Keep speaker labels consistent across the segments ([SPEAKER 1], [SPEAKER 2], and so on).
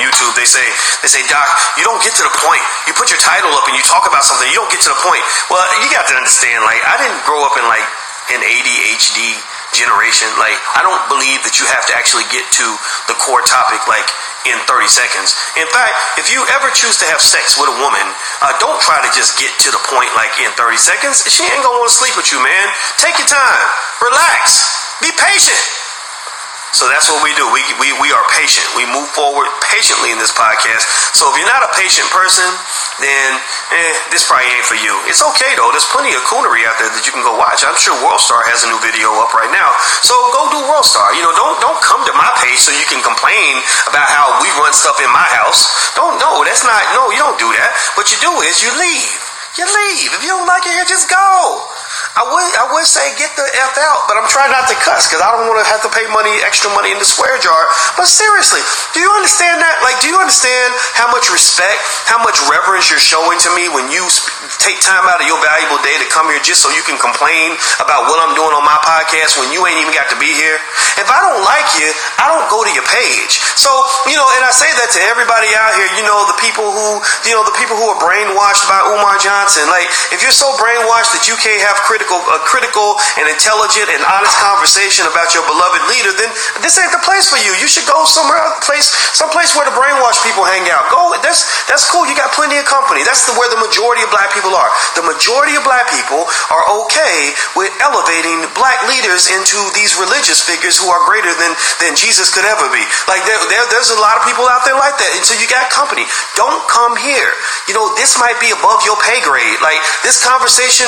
[SPEAKER 1] YouTube, they say, Doc, you don't get to the point. You put your title up and you talk about something, you don't get to the point. Well, you got to understand, like, I didn't grow up in like an ADHD generation. Like, I don't believe that you have to actually get to the core topic like in 30 seconds. In fact, if you ever choose to have sex with a woman, don't try to just get to the point like in 30 seconds. She ain't gonna want to sleep with you, man. Take your time, relax, be patient. So that's what we do. We are patient. We move forward patiently in this podcast. So if you're not a patient person, then this probably ain't for you. It's okay though. There's plenty of coonery out there that you can go watch. I'm sure WorldStar has a new video up right now. So go do WorldStar. You know, don't come to my page so you can complain about how we run stuff in my house. You don't do that. What you do is you leave. You leave. If you don't like it here, just go. I would say get the F out, but I'm trying not to cuss because I don't want to have to pay extra money in the swear jar. But seriously, do you understand that? Like, do you understand how much respect, how much reverence you're showing to me when you take time out of your valuable day to come here just so you can complain about what I'm doing on my podcast when you ain't even got to be here? If I don't like you, I don't go to your page. So, and I say that to everybody out here, the people who are brainwashed by Umar Johnson. Like, if you're so brainwashed that you can't have critical and intelligent and honest conversation about your beloved leader, then this ain't the place for you. You should go someplace where the brainwashed people hang out. Go. That's cool. You got plenty of company. That's where the majority of black people are. The majority of black people are okay with elevating black leaders into these religious figures who are greater than Jesus could ever be. Like there's a lot of people out there like that. And so you got company. Don't come here. This might be above your pay grade. Like this conversation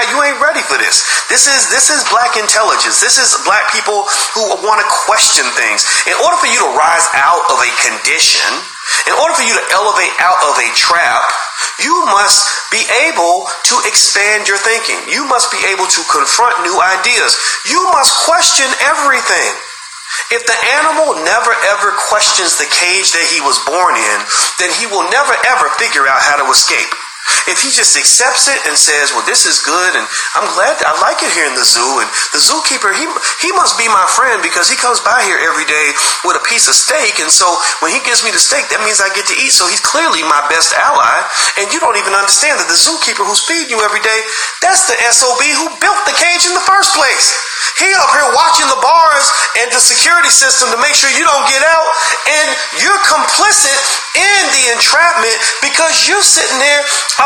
[SPEAKER 1] you ain't ready for this. This is black intelligence. This is black people who want to question things. In order for you to rise out of a condition, in order for you to elevate out of a trap, you must be able to expand your thinking. You must be able to confront new ideas. You must question everything. If the animal never ever questions the cage that he was born in, then he will never ever figure out how to escape. If he just accepts it and says, well, this is good, and I'm glad, I like it here in the zoo, and the zookeeper, he must be my friend because he comes by here every day with a piece of steak, and so when he gives me the steak, that means I get to eat, so he's clearly my best ally, and you don't even understand that the zookeeper who's feeding you every day, that's the SOB who built the cage in the first place. He up here watching the bars and the security system to make sure you don't get out, and you're complicit in the entrapment because you're sitting there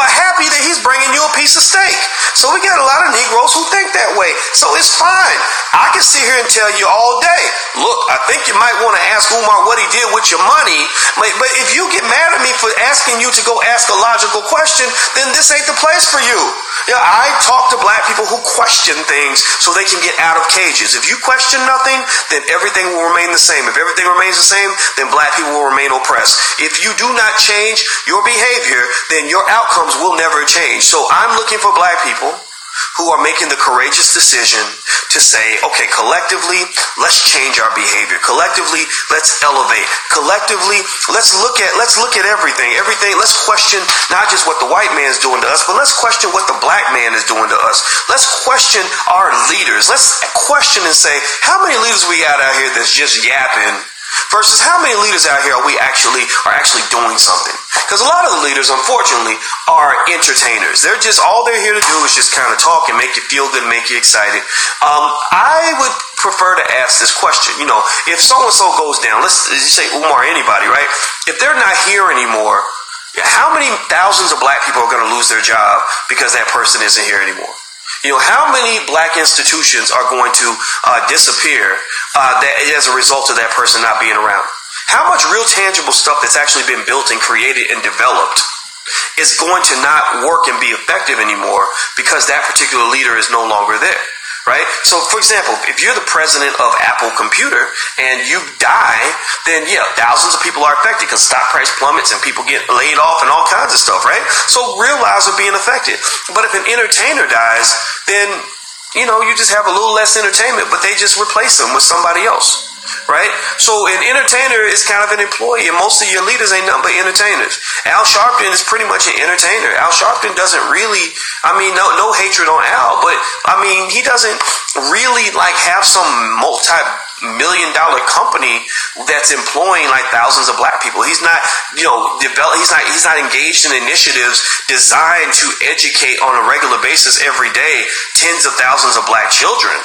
[SPEAKER 1] happy that he's bringing you a piece of steak. So we got a lot of Negroes who think that way. So it's fine. I can sit here and tell you all day, look, I think you might want to ask Umar what he did with your money. But if you get mad at me for asking you to go ask a logical question, then this ain't the place for you. I talk to black people who question things so they can get out of cages. If you question nothing, then everything will remain the same. If everything remains the same, then black people will remain oppressed. If you do not change your behavior, then your outcomes will never change. So I'm looking for black people who are making the courageous decision to say, okay, collectively, let's change our behavior. Collectively, let's elevate. Collectively, let's look at everything. Let's question not just what the white man's doing to us, but let's question what the black man is doing to us. Let's question our leaders. Let's question and say, how many leaders we got out here that's just yapping versus how many leaders out here are actually doing something? Because a lot of the leaders, unfortunately, are entertainers. All they're here to do is just kind of talk and make you feel good and make you excited. I would prefer to ask this question. If so-and-so goes down, let's say Umar, anybody, right? If they're not here anymore, how many thousands of black people are going to lose their job because that person isn't here anymore? How many black institutions are going to disappear as a result of that person not being around? How much real tangible stuff that's actually been built and created and developed is going to not work and be effective anymore because that particular leader is no longer there, right? So, for example, if you're the president of Apple Computer and you die, then thousands of people are affected because stock price plummets and people get laid off and all kinds of stuff, right? So real lives are being affected. But if an entertainer dies, then, you just have a little less entertainment, but they just replace them with somebody else. Right? So an entertainer is kind of an employee, and most of your leaders ain't nothing but entertainers. Al Sharpton is pretty much an entertainer. Al Sharpton doesn't really, no hatred on Al, but he doesn't really have some multi-million-dollar company that's employing like thousands of black people. He's not, he's not engaged in initiatives designed to educate on a regular basis every day tens of thousands of black children.